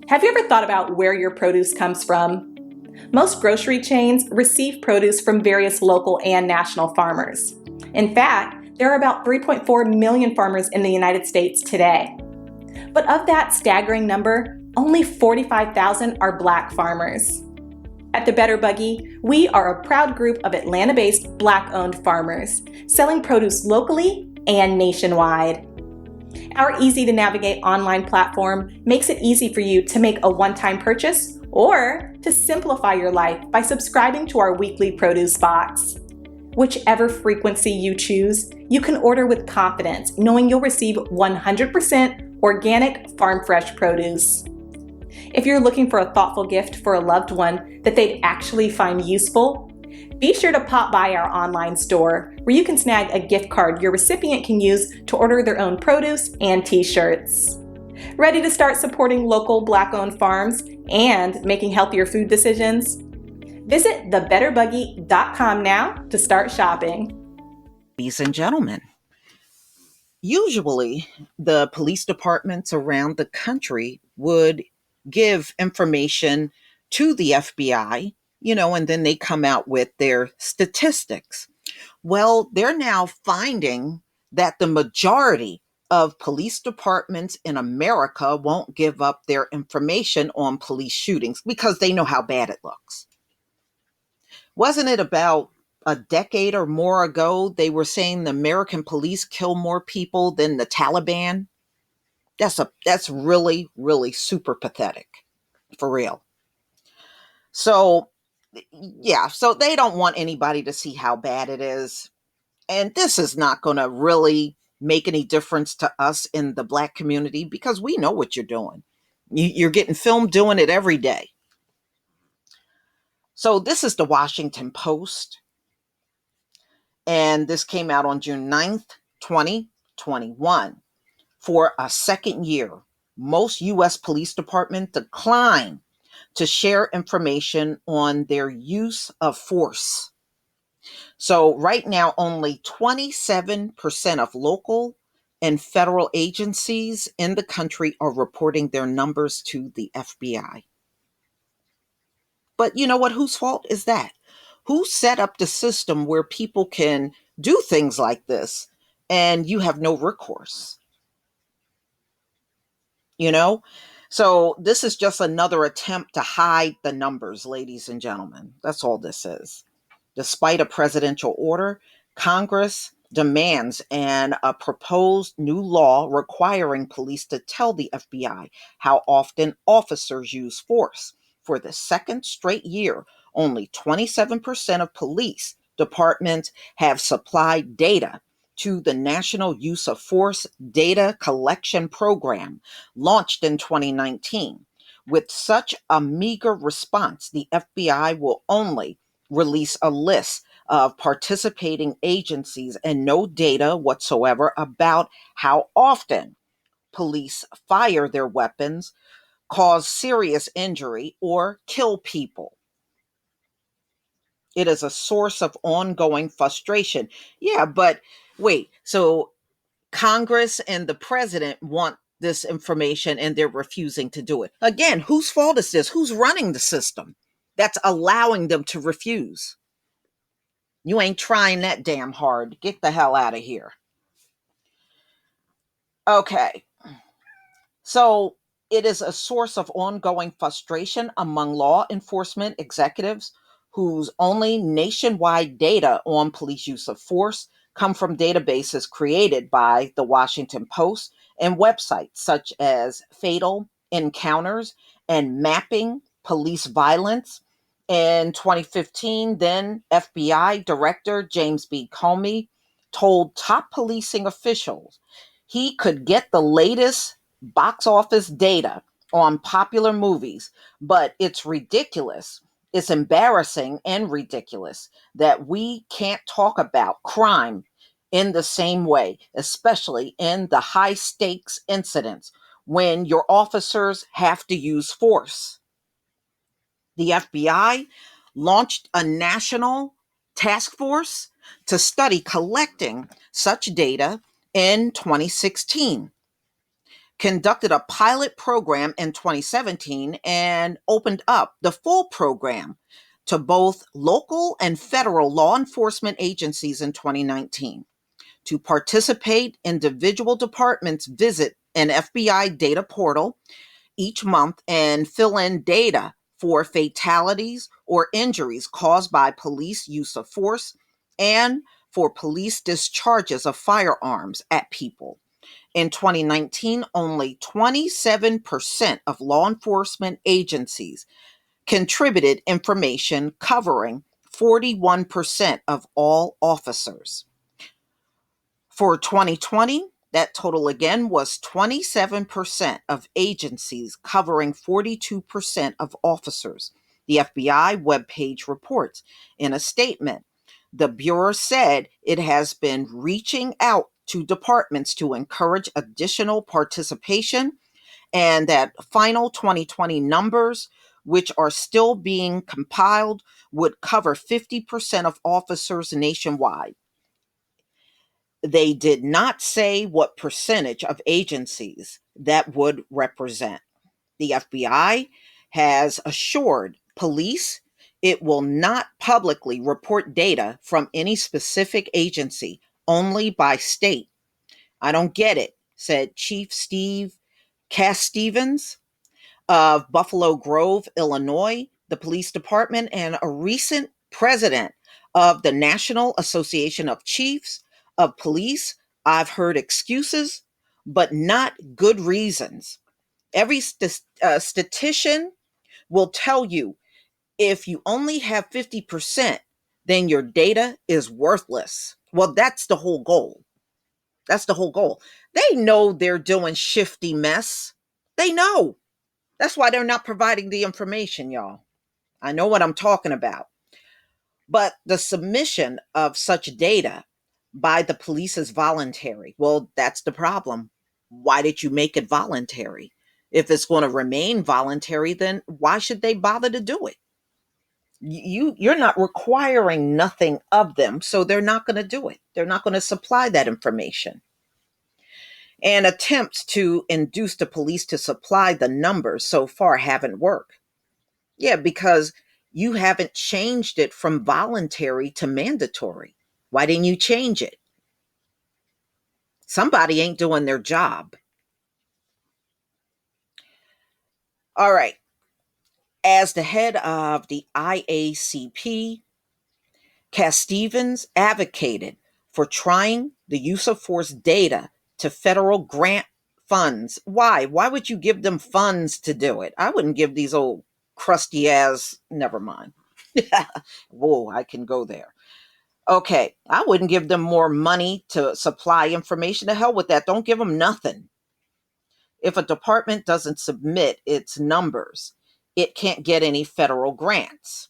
Have you ever thought about where your produce comes from? Most grocery chains receive produce from various local and national farmers. In fact, there are about 3.4 million farmers in the United States today. But of that staggering number, only 45,000 are Black farmers. At the Better Buggy, we are a proud group of Atlanta-based Black-owned farmers, selling produce locally and nationwide. Our easy-to-navigate online platform makes it easy for you to make a one-time purchase or to simplify your life by subscribing to our weekly produce box. Whichever frequency you choose, you can order with confidence, knowing you'll receive 100% organic farm-fresh produce. If you're looking for a thoughtful gift for a loved one that they'd actually find useful, be sure to pop by our online store where you can snag a gift card your recipient can use to order their own produce and t-shirts. Ready to start supporting local Black-owned farms and making healthier food decisions? Visit thebetterbuggy.com now to start shopping. Ladies and gentlemen, usually the police departments around the country would give information to the FBI, and then they come out with their statistics. Well, they're now finding that the majority of police departments in America won't give up their information on police shootings because they know how bad it looks. Wasn't it about a decade or more ago they were saying the American police kill more people than the Taliban? That's really, really super pathetic, for real. So they don't want anybody to see how bad it is. And this is not going to really make any difference to us in the Black community because we know what you're doing. You're getting filmed doing it every day. So this is the Washington Post. And this came out on June 9th, 2021. For a second year, most U.S. police departments decline to share information on their use of force. So right now, only 27% of local and federal agencies in the country are reporting their numbers to the FBI. But you know what? Whose fault is that? Who set up the system where people can do things like this and you have no recourse? So this is just another attempt to hide the numbers, ladies and gentlemen. That's all this is. Despite a presidential order, Congress demands a proposed new law requiring police to tell the FBI how often officers use force. For the second straight year, only 27% of police departments have supplied data to the National Use of Force Data Collection Program, launched in 2019. With such a meager response, the FBI will only release a list of participating agencies and no data whatsoever about how often police fire their weapons, cause serious injury, or kill people. It is a source of ongoing frustration. Yeah, but wait, so Congress and the president want this information and they're refusing to do it. Again, whose fault is this? Who's running the system that's allowing them to refuse? You ain't trying that damn hard. Get the hell out of here. Okay. So it is a source of ongoing frustration among law enforcement executives whose only nationwide data on police use of force come from databases created by the Washington Post and websites such as Fatal Encounters and Mapping Police Violence. In 2015, then FBI Director James B. Comey told top policing officials he could get the latest box office data on popular movies, but it's ridiculous. It's embarrassing and ridiculous that we can't talk about crime in the same way, especially in the high stakes incidents when your officers have to use force. The FBI launched a national task force to study collecting such data in 2016. conducted a pilot program in 2017 and opened up the full program to both local and federal law enforcement agencies in 2019. To participate, individual departments visit an FBI data portal each month and fill in data for fatalities or injuries caused by police use of force and for police discharges of firearms at people. In 2019, only 27% of law enforcement agencies contributed information covering 41% of all officers. For 2020, that total again was 27% of agencies covering 42% of officers. The FBI webpage reports in a statement. The Bureau said it has been reaching out to departments to encourage additional participation and that final 2020 numbers, which are still being compiled, would cover 50% of officers nationwide. They did not say what percentage of agencies that would represent. The FBI has assured police it will not publicly report data from any specific agency, only by state. I don't get it, said Chief Steve Cass-Stevens of Buffalo Grove, Illinois, the police department, and a recent president of the National Association of Chiefs of Police. I've heard excuses, but not good reasons. Every statistician will tell you if you only have 50%, then your data is worthless. Well, that's the whole goal. That's the whole goal. They know they're doing shifty mess. They know. That's why they're not providing the information, y'all. I know what I'm talking about. But the submission of such data by the police is voluntary. Well, that's the problem. Why did you make it voluntary? If it's going to remain voluntary, then why should they bother to do it? You're not requiring nothing of them, so they're not going to do it. They're not going to supply that information. And attempts to induce the police to supply the numbers so far haven't worked. Yeah, because you haven't changed it from voluntary to mandatory. Why didn't you change it? Somebody ain't doing their job. All right. As the head of the IACP, Cass-Stevens advocated for trying the use of force data to federal grant funds. Why? Why would you give them funds to do it? I wouldn't give these old crusty ass, never mind. Whoa, I can go there. Okay, I wouldn't give them more money to supply information. To hell with that. Don't give them nothing. If a department doesn't submit its numbers, it can't get any federal grants.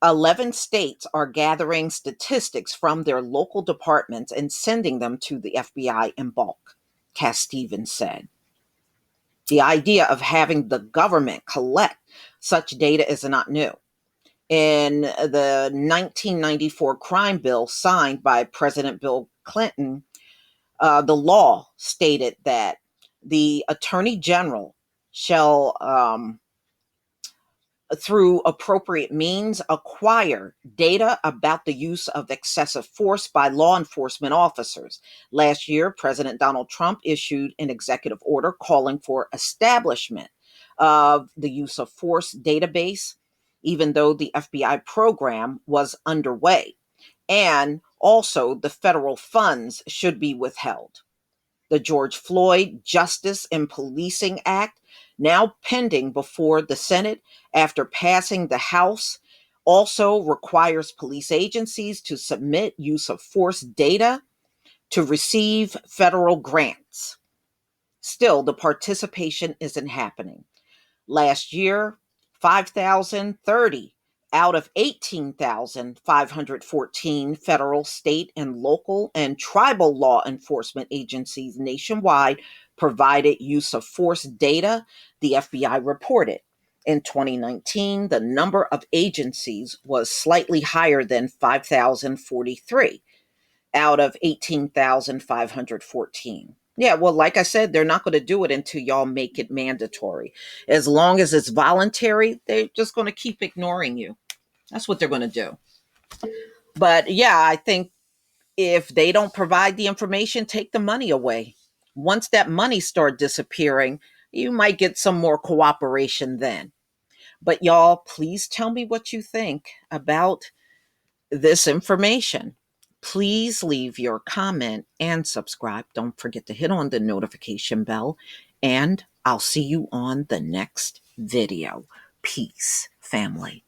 11 states are gathering statistics from their local departments and sending them to the FBI in bulk, Cass-Stevens said. The idea of having the government collect such data is not new. In the 1994 crime bill signed by President Bill Clinton, the law stated that the Attorney General shall, through appropriate means, acquire data about the use of excessive force by law enforcement officers. Last year, President Donald Trump issued an executive order calling for establishment of the use of force database, even though the FBI program was underway. And also, the federal funds should be withheld. The George Floyd Justice and Policing Act, now pending before the Senate after passing the House, also requires police agencies to submit use of force data to receive federal grants. Still, the participation isn't happening. Last year, 5,030 out of 18,514 federal, state, and local and tribal law enforcement agencies nationwide provided use of force data, the FBI reported. In 2019, the number of agencies was slightly higher than 5,043 out of 18,514. Yeah, well, like I said, they're not going to do it until y'all make it mandatory. As long as it's voluntary, they're just going to keep ignoring you. That's what they're going to do. But yeah, I think if they don't provide the information, take the money away. Once that money start disappearing, you might get some more cooperation then. But y'all, please tell me what you think about this information. Please leave your comment and subscribe. Don't forget to hit on the notification bell, and I'll see you on the next video. Peace, family.